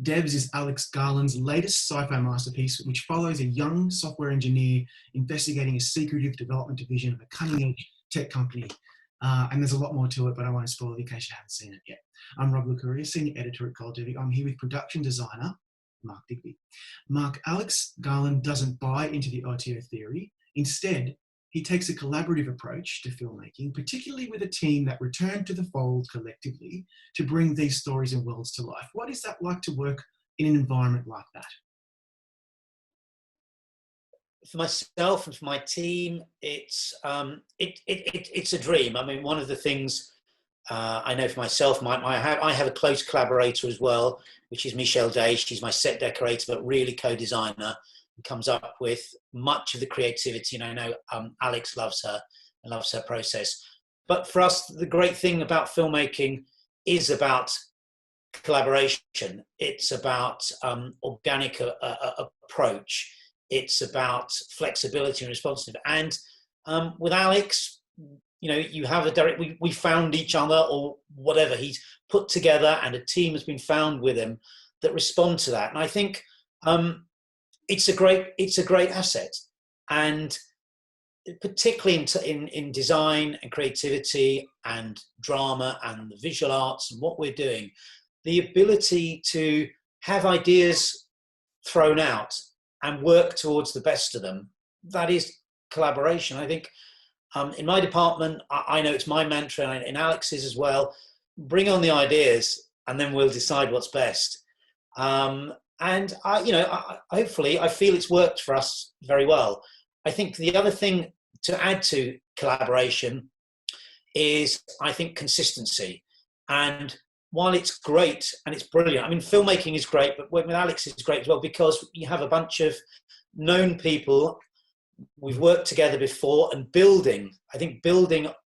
Devs is Alex Garland's latest sci-fi masterpiece, which follows a young software engineer investigating a secretive development division of a cutting-edge tech company. And there's a lot more to it, but I won't spoil it in case you haven't seen it yet. I'm Rob Licuria, Senior Editor at Gold Digby. I'm here with production designer, Mark Digby. Mark, Alex Garland doesn't buy into the OTO theory. Instead, he takes a collaborative approach to filmmaking, particularly with a team that returned to the fold collectively to bring these stories and worlds to life. What is that like to work in an environment like that? For myself and for my team, it's a dream. I mean, one of the things I know for myself, I have a close collaborator as well, which is Michelle Day. She's my set decorator, but really co-designer, and comes up with much of the creativity. And I know Alex loves her and loves her process. But for us, the great thing about filmmaking is about collaboration. It's about organic approach. It's about flexibility and responsive. And with Alex, you know, you have a direct, we found each other or whatever he's put together, and a team has been found with him that respond to that. And I think it's a great asset. And particularly in design and creativity and drama and the visual arts and what we're doing, the ability to have ideas thrown out and work towards the best of them, that is collaboration. I think in my department, I know it's my mantra, and in Alex's as well, bring on the ideas and then we'll decide what's best. Hopefully I feel it's worked for us very well. I think the other thing to add to collaboration is, I think, consistency. And while it's great and it's brilliant, I mean, filmmaking is great, but working with Alex is great as well, because you have a bunch of known people. We've worked together before, and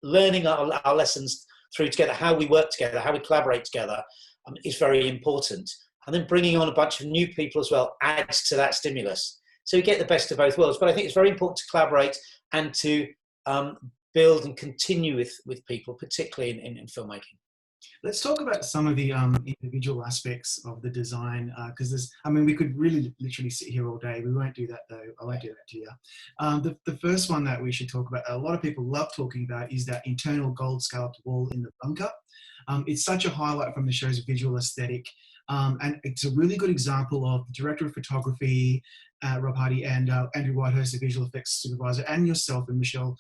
learning our lessons through together, how we work together, how we collaborate together, is very important. And then bringing on a bunch of new people as well adds to that stimulus. So you get the best of both worlds. But I think it's very important to collaborate and to build and continue with people, particularly in filmmaking. Let's talk about some of the individual aspects of the design, because we could really literally sit here all day. We won't do that though. I won't do that to you. The first one that we should talk about, a lot of people love talking about, is that internal gold scalloped wall in the bunker. It's such a highlight from the show's visual aesthetic. And it's a really good example of the director of photography, Rob Hardy, and Andrew Whitehurst, the visual effects supervisor, and yourself and Michelle,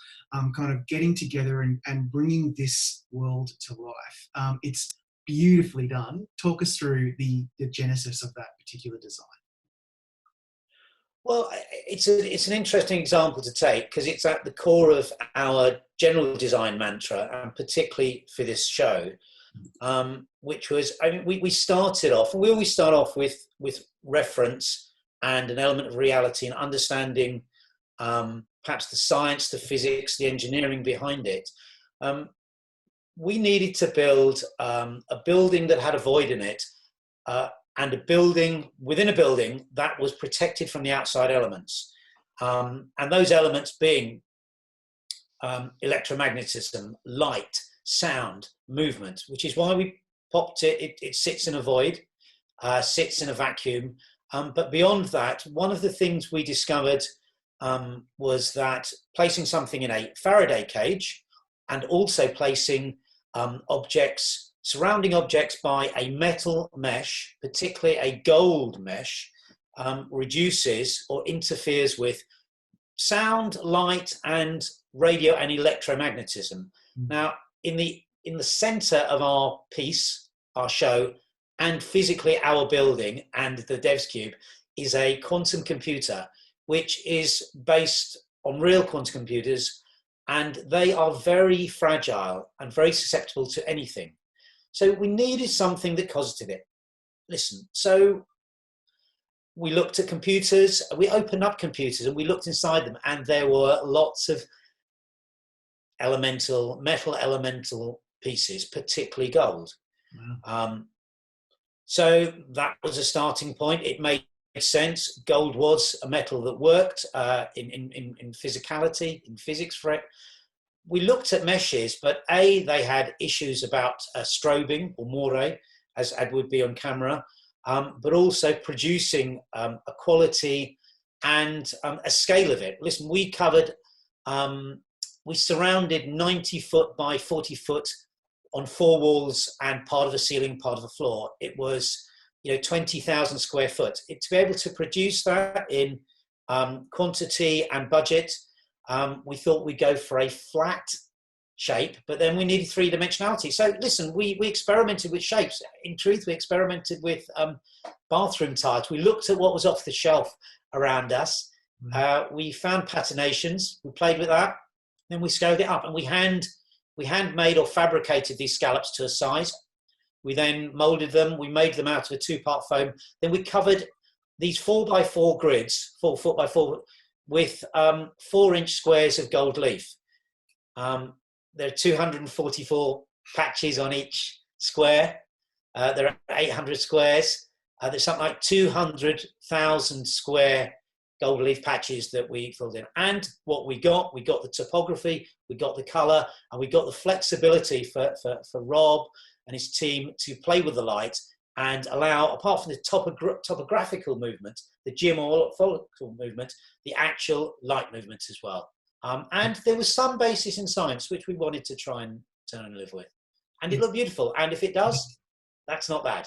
kind of getting together and bringing this world to life. It's beautifully done. Talk us through the genesis of that particular design. Well, it's an interesting example to take, because it's at the core of our general design mantra, and particularly for this show. Which was, we started off, we always start off with reference and an element of reality and understanding perhaps the science, the physics, the engineering behind it. We needed to build a building that had a void in it, and a building within a building that was protected from the outside elements. And those elements being electromagnetism, light, sound, movement, which is why we popped it. It sits in a void, sits in a vacuum. But beyond that, one of the things we discovered was that placing something in a Faraday cage, and also placing surrounding objects by a metal mesh, particularly a gold mesh, reduces or interferes with sound, light, and radio and electromagnetism. Now, in the center of our piece, our show, and physically our building and the Devs Cube, is a quantum computer, which is based on real quantum computers, and they are very fragile and very susceptible to anything. So we needed something that causative it. Listen, so we looked at computers, we opened up computers and we looked inside them, and there were lots of metal elemental pieces, particularly gold. Wow. So that was a starting point. It made sense. Gold was a metal that worked in physicality, in physics for it. We looked at meshes, but they had issues about strobing or moire, as would be on camera. but also producing a quality and a scale of it. Listen, we covered, we surrounded 90 foot by 40 foot on 4 walls and part of the ceiling, part of the floor. It was, 20,000 square foot. To be able to produce that in quantity and budget, we thought we'd go for a flat shape, but then we needed 3-dimensionality. So listen, we experimented with shapes. In truth, we experimented with bathroom tiles. We looked at what was off the shelf around us. We found patinations. We played with that. Then we scaled it up, and we handmade or fabricated these scallops to a size. We then molded them. We made them out of a 2-part foam. Then we covered these 4x4 grids, 4 foot by 4, with 4-inch squares of gold leaf. There are 244 patches on each square. There are 800 squares. There's something like 200,000 square gold leaf patches that we filled in. And what we got the topography, we got the colour, and we got the flexibility for Rob and his team to play with the light and allow, apart from the topographical movement, the geomorphological movement, the actual light movement as well. And there was some basis in science, which we wanted to try and turn and live with. And it looked beautiful. And if it does, that's not bad.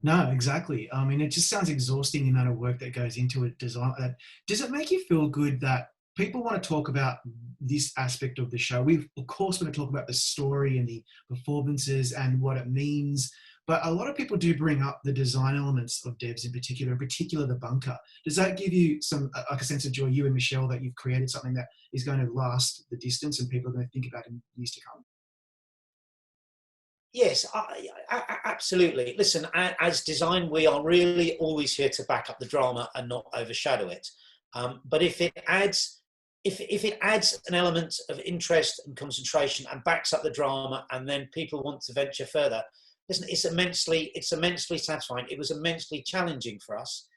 No, exactly. I mean, it just sounds exhausting, the amount of work that goes into a design. Does it make you feel good that people want to talk about this aspect of the show? We, of course, want to talk about the story and the performances and what it means. But a lot of people do bring up the design elements of Devs in particular the bunker. Does that give you some, like a sense of joy, you and Michelle, that you've created something that is going to last the distance and people are going to think about in years to come? Yes, absolutely. Listen, as design, we are really always here to back up the drama and not overshadow it. But if it adds an element of interest and concentration and backs up the drama, and then people want to venture further, listen, it's immensely satisfying. It was immensely challenging for us.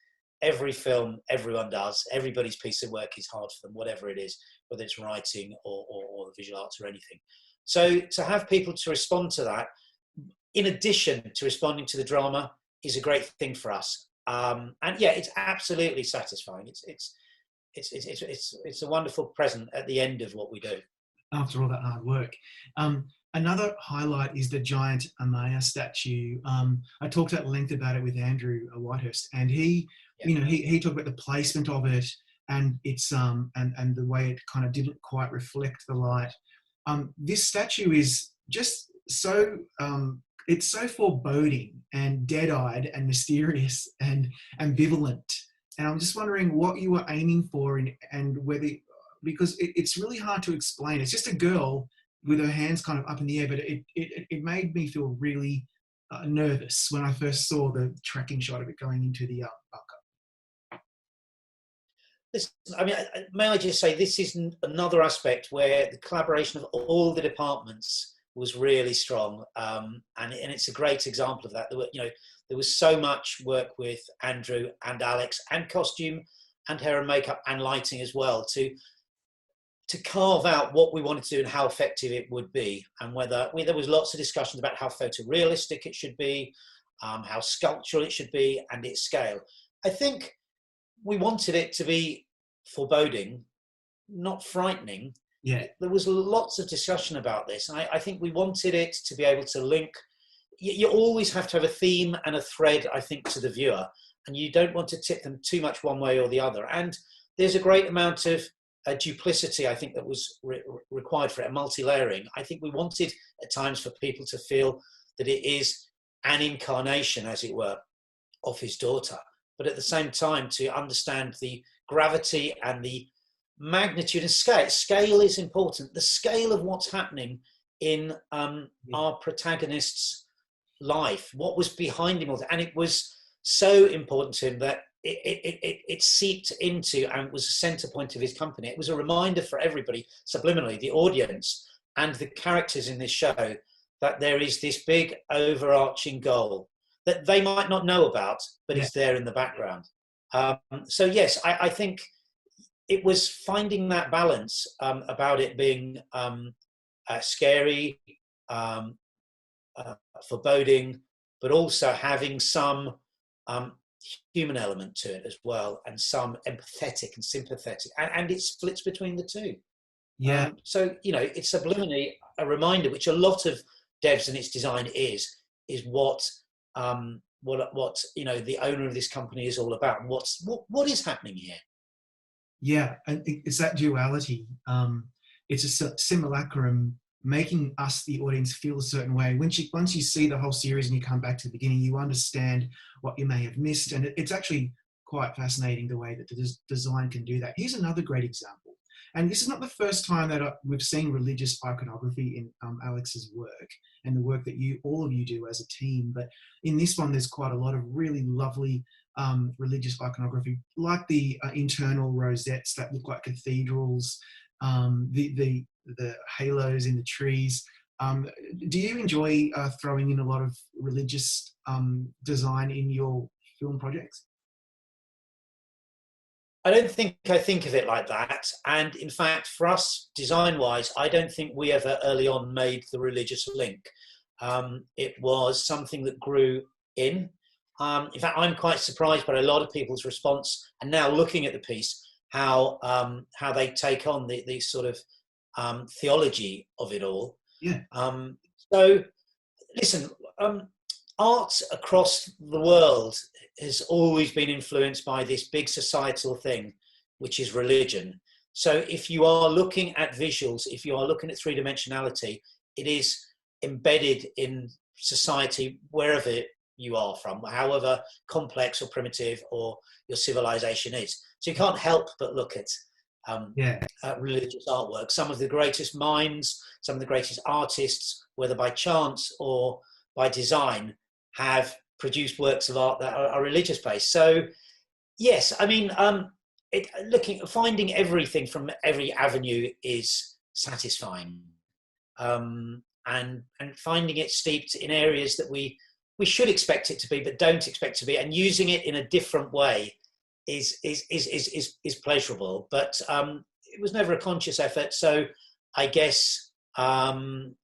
Every film, everyone does. Everybody's piece of work is hard for them, whatever it is, whether it's writing or the visual arts or anything. So to have people to respond to that, in addition to responding to the drama, is a great thing for us. And yeah, it's absolutely satisfying. It's a wonderful present at the end of what we do. After all that hard work. Another highlight is the giant Amaya statue. I talked at length about it with Andrew Whitehurst, and he talked about the placement of it and its and the way it kind of didn't quite reflect the light. This statue is just so it's so foreboding and dead-eyed and mysterious and ambivalent. And I'm just wondering what you were aiming for and whether, because it's really hard to explain. It's just a girl with her hands kind of up in the air, but it made me feel really nervous when I first saw the tracking shot of it going into the bunker. Listen, I mean, may I just say, this is another aspect where the collaboration of all the departments was really strong, and it's a great example of that. There was so much work with Andrew and Alex, and costume and hair and makeup and lighting as well, to carve out what we wanted to do and how effective it would be, and there was lots of discussions about how photorealistic it should be, how sculptural it should be, and its scale. I think we wanted it to be foreboding, not frightening. Yeah, there was lots of discussion about this, and I think we wanted it to be able to link. You always have to have a theme and a thread, I think, to the viewer, and you don't want to tip them too much one way or the other. And there's a great amount of duplicity, I think, that was required for it, multi-layering. I think we wanted at times for people to feel that it is an incarnation, as it were, of his daughter, but at the same time to understand the gravity and the magnitude and scale. Scale is important. The scale of what's happening in our protagonist's life, what was behind him all that. And it was so important to him that it seeped into and was a center point of his company. It was a reminder for everybody, subliminally, the audience and the characters in this show, that there is this big overarching goal that they might not know about, but it's there in the background. So yes, I think it was finding that balance about it being scary, foreboding, but also having some human element to it as well, and some empathetic and sympathetic, and it splits between the two. Yeah. So, it's subliminally a reminder, which a lot of devs and its design is what the owner of this company is all about, and what is happening here. Yeah, and it's that duality. It's a simulacrum, making us, the audience, feel a certain way. Once you see the whole series and you come back to the beginning, you understand what you may have missed, and it's actually quite fascinating the way that the design can do that. Here's another great example, and this is not the first time that we've seen religious iconography in Alex's work and the work that all of you do as a team. But in this one, there's quite a lot of really lovely religious iconography, like the internal rosettes that look like cathedrals, the halos in the trees. Do you enjoy throwing in a lot of religious design in your film projects? I don't think I think of it like that. And in fact, for us, design-wise, I don't think we ever early on made the religious link. It was something that grew in. In fact, I'm quite surprised by a lot of people's response, and now looking at the piece, how they take on the sort of theology of it all. Yeah. So, listen, art across the world has always been influenced by this big societal thing, which is religion. So if you are looking at visuals, if you are looking at three-dimensionality, it is embedded in society wherever you are from, however complex or primitive or your civilization is. So you can't help but look at religious artwork. Some of the greatest minds, some of the greatest artists, whether by chance or by design, have produced works of art that are religious based. So yes, I mean, finding everything from every avenue is satisfying, and finding it steeped in areas that we should expect it to be, but don't expect to be, and using it in a different way is pleasurable. But it was never a conscious effort. So I guess to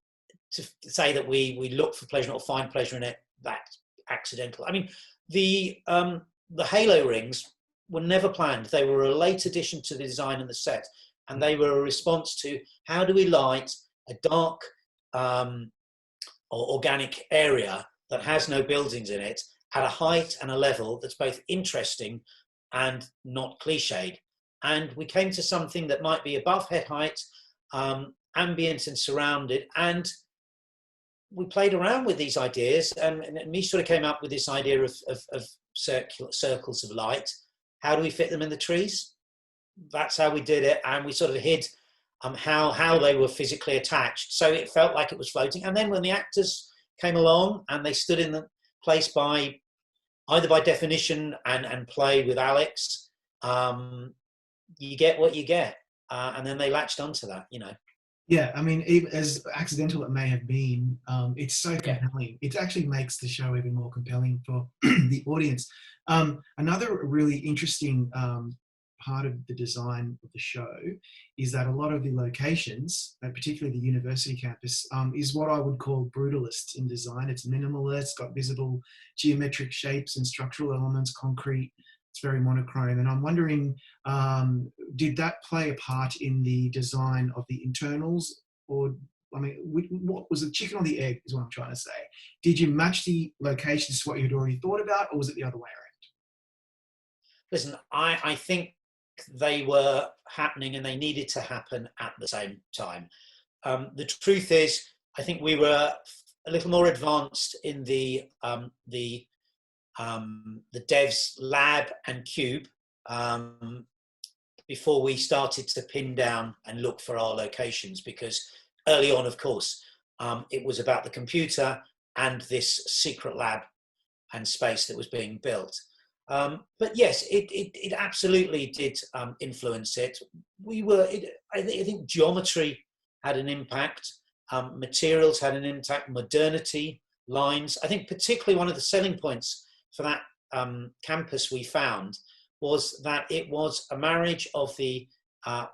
say that we look for pleasure or find pleasure in it, that's accidental. I mean, the halo rings were never planned. They were a late addition to the design and the set, and they were a response to how do we light a dark or organic area that has no buildings in it at a height and a level that's both interesting and not cliched. And we came to something that might be above head height, ambient and surrounded, and we played around with these ideas, and me sort of came up with this idea of circles of light. How do we fit them in the trees? That's how we did it, and we sort of hid how they were physically attached, so it felt like it was floating. And then when the actors came along and they stood in the place by either by definition and play with Alex, you get what you get, and then they latched onto that, Yeah, I mean, even as accidental it may have been, it's so compelling. It actually makes the show even more compelling for the audience. Another really interesting part of the design of the show is that a lot of the locations, particularly the university campus, is what I would call brutalist in design. It's minimalist, got visible geometric shapes and structural elements, concrete. It's very monochrome. And I'm wondering, did that play a part in the design of the internals? Or, I mean, what was the chicken or the egg is what I'm trying to say. Did you match the locations to what you'd already thought about, or was it the other way around? Listen, I think they were happening and they needed to happen at the same time. The truth is, I think we were a little more advanced in the devs lab and cube before we started to pin down and look for our locations, because early on, of course, it was about the computer and this secret lab and space that was being built. But yes, it absolutely did influence it. I think geometry had an impact, materials had an impact, modernity, lines. I think particularly one of the selling points for that campus we found was that it was a marriage of the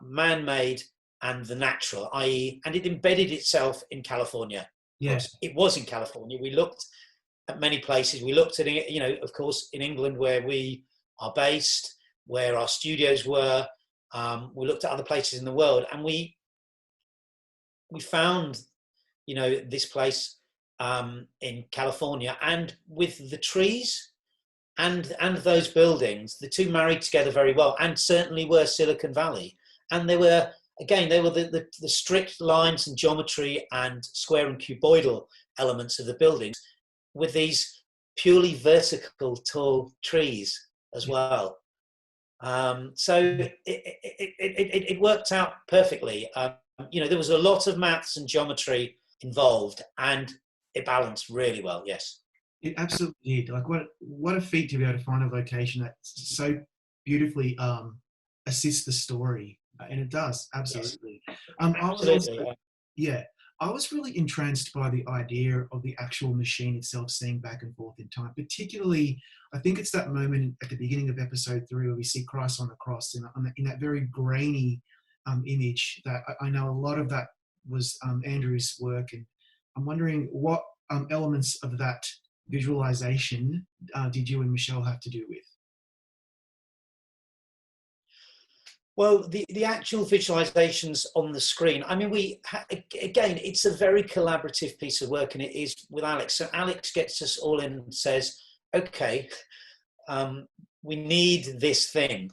man-made and the natural, i.e., and it embedded itself in California. Yes, it was in California. We looked at many places. We looked at it, of course, in England where we are based, where our studios were. We looked at other places in the world, and we found, this place in California, and with the trees and those buildings, the two married together very well, and certainly were Silicon Valley. And they were the strict lines and geometry and square and cuboidal elements of the buildings, with these purely vertical tall trees as well. So it worked out perfectly. There was a lot of maths and geometry involved, and it balanced really well. Yes, it absolutely did. Like what a feat to be able to find a location that so beautifully assists the story, and it does absolutely. Yes. Absolutely. I was really entranced by the idea of the actual machine itself seeing back and forth in time. Particularly, I think it's that moment at the beginning of episode 3 where we see Christ on the cross in that very grainy image. That I know a lot of that was Andrew's work, and I'm wondering what elements of that visualization did you and Michelle have to do with? Well, the actual visualizations on the screen, I mean, again, it's a very collaborative piece of work, and it is with Alex. So Alex gets us all in and says, okay, we need this thing.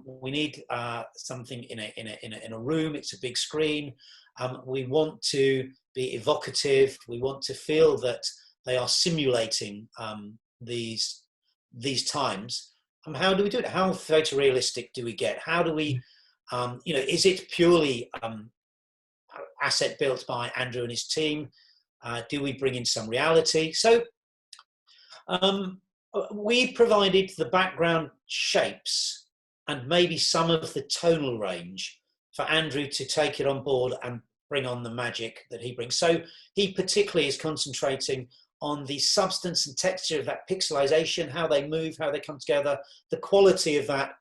We need something in a room. It's a big screen. We want to be evocative. We want to feel that they are simulating these times. How do we do it? How photorealistic do we get? How do we, is it purely asset built by Andrew and his team? Do we bring in some reality? So we provided the background shapes and maybe some of the tonal range for Andrew to take it on board and bring on the magic that he brings. So he particularly is concentrating on the substance and texture of that pixelization, how they move, how they come together, the quality of that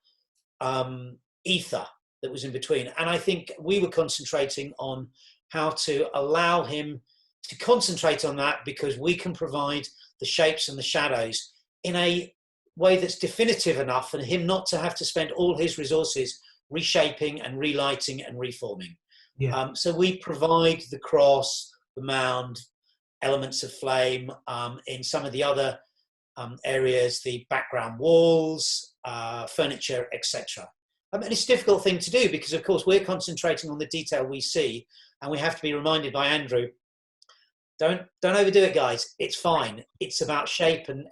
ether that was in between. And I think we were concentrating on how to allow him to concentrate on that, because we can provide the shapes and the shadows in a way that's definitive enough for him not to have to spend all his resources reshaping and relighting and reforming. Yeah. So we provide the cross, the mound, elements of flame, in some of the other areas, the background walls, furniture, etc. And it's a difficult thing to do because, of course, we're concentrating on the detail we see, and we have to be reminded by Andrew, don't overdo it, guys. It's fine. It's about shape and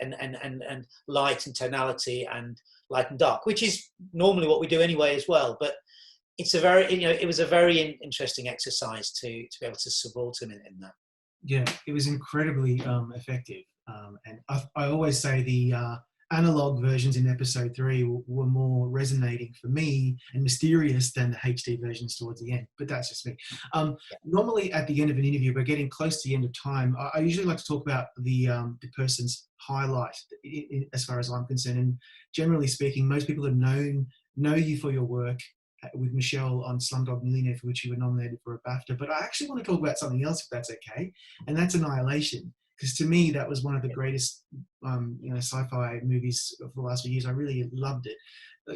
light and tonality and light and dark, which is normally what we do anyway as well. But it's it was a very interesting exercise to be able to support him in that. Yeah, it was incredibly effective. And I always say the analog versions in episode 3 were more resonating for me and mysterious than the HD versions towards the end. But that's just me. Normally at the end of an interview, we're getting close to the end of time. I usually like to talk about the person's highlight as far as I'm concerned. And generally speaking, most people have know you for your work with Michelle on Slumdog Millionaire, for which you were nominated for a BAFTA. But I actually want to talk about something else, if that's okay, and that's Annihilation. Because to me, that was one of the greatest, sci-fi movies of the last few years. I really loved it.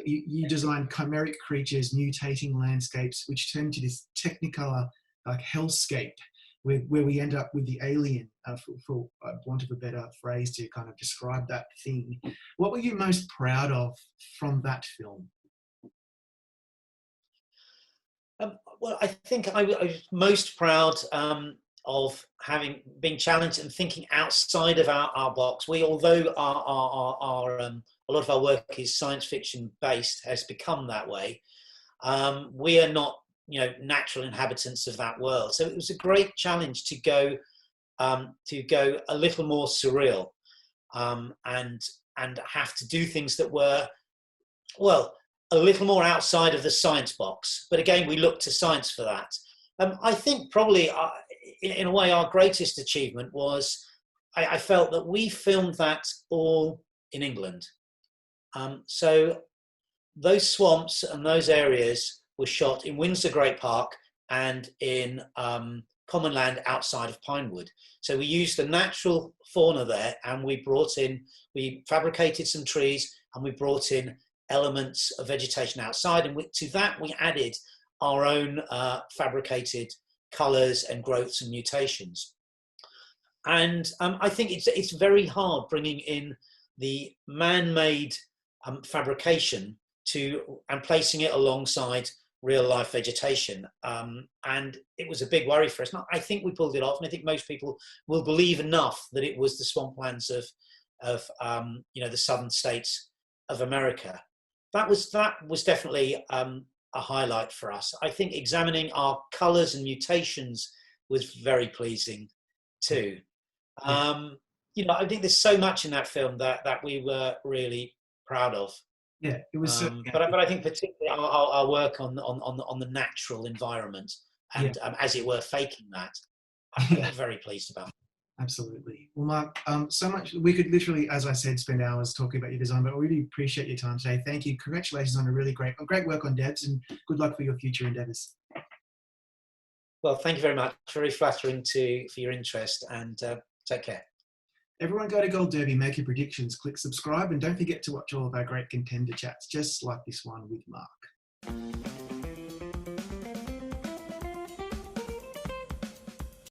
You designed chimeric creatures, mutating landscapes, which turned to this technicolor, like hellscape, where we end up with the alien, for want of a better phrase to kind of describe that thing. What were you most proud of from that film? Well, I think I was most proud of having been challenged and thinking outside of our box. Although our a lot of our work is science fiction based, has become that way. We are not, natural inhabitants of that world. So it was a great challenge to go a little more surreal, and have to do things that were, well, a little more outside of the science box. But again, we looked to science for that. I think probably, in a way, our greatest achievement was, I felt that we filmed that all in England. So those swamps and those areas were shot in Windsor Great Park and in common land outside of Pinewood. So we used the natural fauna there, and we fabricated some trees, and we brought in elements of vegetation outside, and to that we added our own fabricated colours and growths and mutations. And I think it's very hard bringing in the man-made fabrication and placing it alongside real life vegetation. And it was a big worry for us. And I think we pulled it off, and I think most people will believe enough that it was the swamplands of the southern states of America. That was definitely a highlight for us. I think examining our colours and mutations was very pleasing too. I think there's so much in that film that we were really proud of. Yeah, it was. But I think particularly our work on the natural environment and as it were, faking that, I'm very pleased about. Absolutely. Well, Mark, so much. We could literally, as I said, spend hours talking about your design, but I really appreciate your time today. Thank you. Congratulations on a really great work on Debs, and good luck for your future endeavours. Well, thank you very much. Very flattering for your interest, and take care. Everyone go to Gold Derby, make your predictions, click subscribe, and don't forget to watch all of our great contender chats, just like this one with Mark.